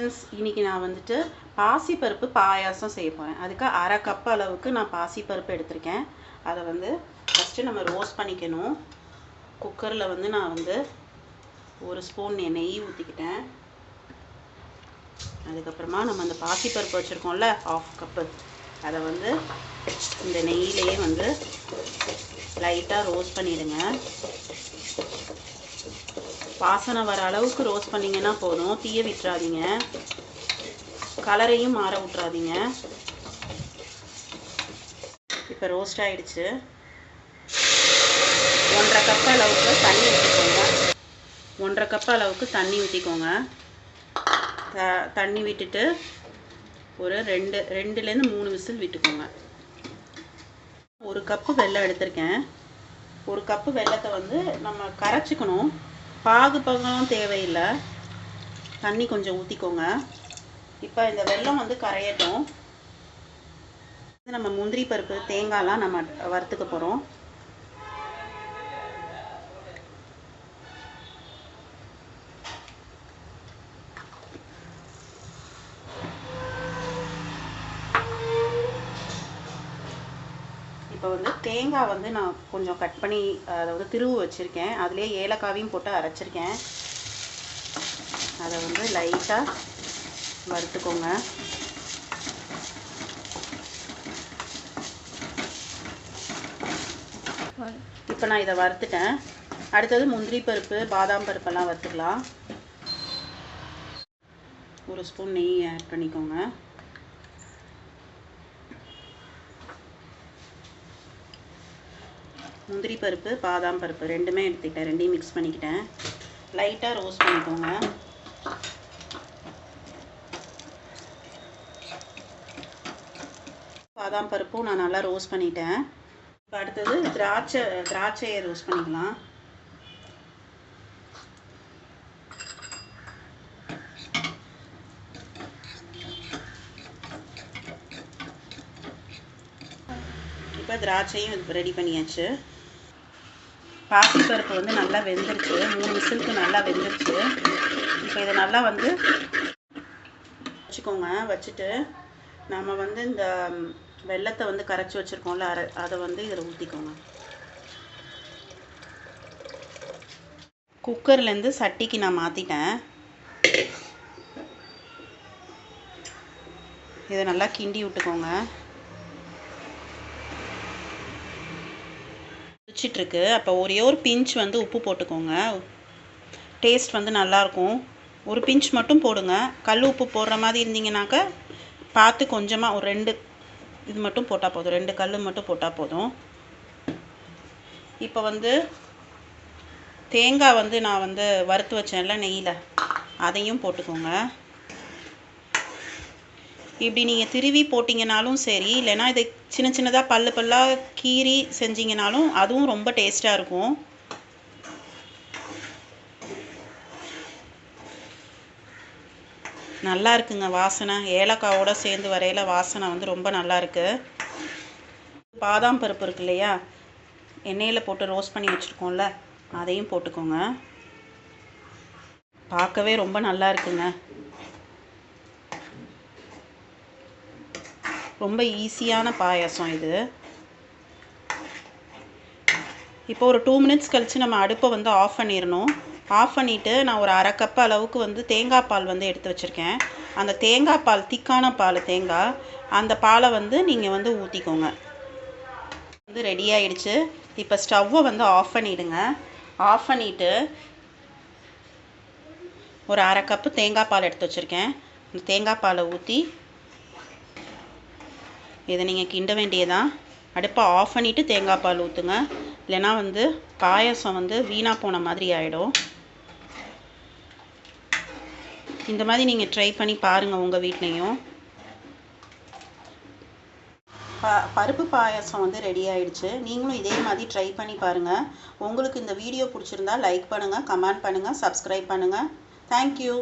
Friends, இன்றைக்கி நான் வந்துட்டு பாசிப்பருப்பு பாயாசம் செய்ய போகிறேன். அதுக்கு அரை கப் அளவுக்கு நான் பாசிப்பருப்பு எடுத்திருக்கேன். அதை வந்து ஃபஸ்ட்டு நம்ம ரோஸ்ட் பண்ணிக்கணும். குக்கரில் வந்து நான் வந்து 1 ஸ்பூன் நெய் ஊற்றிக்கிட்டேன். அதுக்கப்புறமா நம்ம அந்த பாசிப்பருப்பு வச்சுருக்கோம்ல, 1/2 கப்பு, அதை வந்து இந்த நெய்யிலேயே வந்து லைட்டாக ரோஸ்ட் பண்ணிவிடுங்க. வாசனை வர அளவுக்கு ரோஸ்ட் பண்ணிங்கன்னா போதும். தீய விட்டுறாதீங்க, கலரையும் மாற விட்றாதீங்க. இப்போ ரோஸ்ட் ஆகிடுச்சு. 1/2 கப் அளவுக்கு தண்ணி ஊற்றிக்கோங்க. 1/2 கப் அளவுக்கு தண்ணி ஊற்றிக்கோங்க. தண்ணி விட்டுட்டு ஒரு 2லேருந்து 3 விசில் விட்டுக்கோங்க. 1 கப்பு வெல்லம் எடுத்திருக்கேன். 1 கப்பு வெல்லத்தை வந்து நம்ம கரைச்சிக்கணும். பாகுபதம் தேவையில்லை, தண்ணி கொஞ்சம் ஊற்றிக்கோங்க. இப்போ இந்த வெல்லம் வந்து கரையட்டும். நம்ம முந்திரி பருப்பு, தேங்காய்லாம் நம்ம வறுத்துக்க போகிறோம். இப்போ வந்து தேங்காய் வந்து நான் கொஞ்சம் கட் பண்ணி அதை வந்து திருவு வச்சுருக்கேன். அதுலேயே ஏலக்காவையும் போட்டு அரைச்சிருக்கேன். அதை வந்து லைட்டாக வறுத்துக்கோங்க. இப்போ நான் இதை வறுத்துட்டேன். அடுத்தது முந்திரி பருப்பு, பாதாம் பருப்பெல்லாம் வறுத்துக்கலாம். 1 ஸ்பூன் நெய் ஆட் பண்ணிக்கோங்க. முந்திரி பருப்பு, பாதாம் பருப்பு ரெண்டுமே எடுத்துக்கிட்டேன். ரெண்டையும் மிக்ஸ் பண்ணிக்கிட்டேன். லைட்டாக ரோஸ்ட் பண்ணிக்கோங்க. பாதாம் பருப்பும் நான் நல்லா ரோஸ்ட் பண்ணிட்டேன். இப்போ அடுத்தது திராட்சையை ரோஸ்ட் பண்ணிக்கலாம். இப்போ திராட்சையும் ரெடி பண்ணியாச்சு. பாசிப்பருப்பு வந்து நல்லா வெந்துருச்சு. 3 விசிலுக்கு நல்லா வெந்துருச்சு. இப்போ இதை நல்லா வந்து வச்சுக்கோங்க. வச்சுட்டு நம்ம வந்து இந்த வெல்லத்தை வந்து கரைச்சி வச்சுருக்கோம்ல, அதை வந்து இதில் ஊற்றிக்கோங்க. குக்கர்லேருந்து சட்டிக்கு நான் மாற்றிட்டேன். இதை நல்லா கிண்டி விட்டுக்கோங்க. வச்சிட்ருக்கு. அப்போ ஒரே ஒரு பிஞ்ச் வந்து உப்பு போட்டுக்கோங்க. டேஸ்ட் வந்து நல்லாயிருக்கும். ஒரு பிஞ்ச் மட்டும் போடுங்க. கல் உப்பு போடுற மாதிரி இருந்தீங்கன்னாக்க பார்த்து கொஞ்சமாக ஒரு 2 இது மட்டும் போட்டால் போதும். 2 கல் மட்டும் போட்டால் போதும். இப்போ வந்து தேங்காய் வந்து நான் வந்து வறுத்து வச்சேன்ல நெய்யில், அதையும் போட்டுக்கோங்க. இப்படி நீங்கள் திருவி போட்டிங்கனாலும் சரி, இல்லைனா இதை சின்ன சின்னதாக பல்லாக கீறி செஞ்சிங்கனாலும் அதுவும் ரொம்ப டேஸ்ட்டாக இருக்கும். நல்லா இருக்குங்க வாசனை. ஏலக்காவோட சேர்ந்து வரையில் வாசனை வந்து ரொம்ப நல்லா இருக்குது. பாதாம் பருப்பு இருக்கு இல்லையா, எண்ணெயில் போட்டு ரோஸ்ட் பண்ணி வச்சுருக்கோம்ல, அதையும் போட்டுக்கோங்க. பார்க்கவே ரொம்ப நல்லா இருக்குங்க. ரொம்ப ஈஸியான பாயாசம் இது. இப்போ ஒரு 2 மினிட்ஸ் கழித்து நம்ம அடுப்பை வந்து ஆஃப் பண்ணிடணும். ஆஃப் பண்ணிவிட்டு நான் ஒரு அரை கப் அளவுக்கு வந்து தேங்காய் பால் வந்து எடுத்து வச்சுருக்கேன். அந்த தேங்காய் பால், திக்கான பால் தேங்காய், அந்த பாலை வந்து நீங்கள் வந்து ஊற்றிக்கோங்க. வந்து ரெடி ஆகிடுச்சு. இப்போ ஸ்டவ்வை வந்து ஆஃப் பண்ணிவிடுங்க. ஆஃப் பண்ணிவிட்டு ஒரு அரை கப்பு தேங்காய் பால் எடுத்து வச்சுருக்கேன். அந்த தேங்காய் பாலை ஊற்றி இதை நீங்கள் கிண்ட வேண்டியதான். அடுப்பை ஆஃப் பண்ணிவிட்டு தேங்காய் பால் ஊற்றுங்க. இல்லைனா வந்து பாயாசம் வந்து வீணாக போன மாதிரி ஆகிடும். இந்த மாதிரி நீங்கள் ட்ரை பண்ணி பாருங்கள் உங்கள் வீட்லேயும். பருப்பு பாயாசம் வந்து ரெடி ஆகிடுச்சு. நீங்களும் இதே மாதிரி ட்ரை பண்ணி பாருங்கள். உங்களுக்கு இந்த வீடியோ பிடிச்சிருந்தா லைக் பண்ணுங்கள், கமெண்ட் பண்ணுங்கள், சப்ஸ்கிரைப் பண்ணுங்கள். தேங்க்யூ.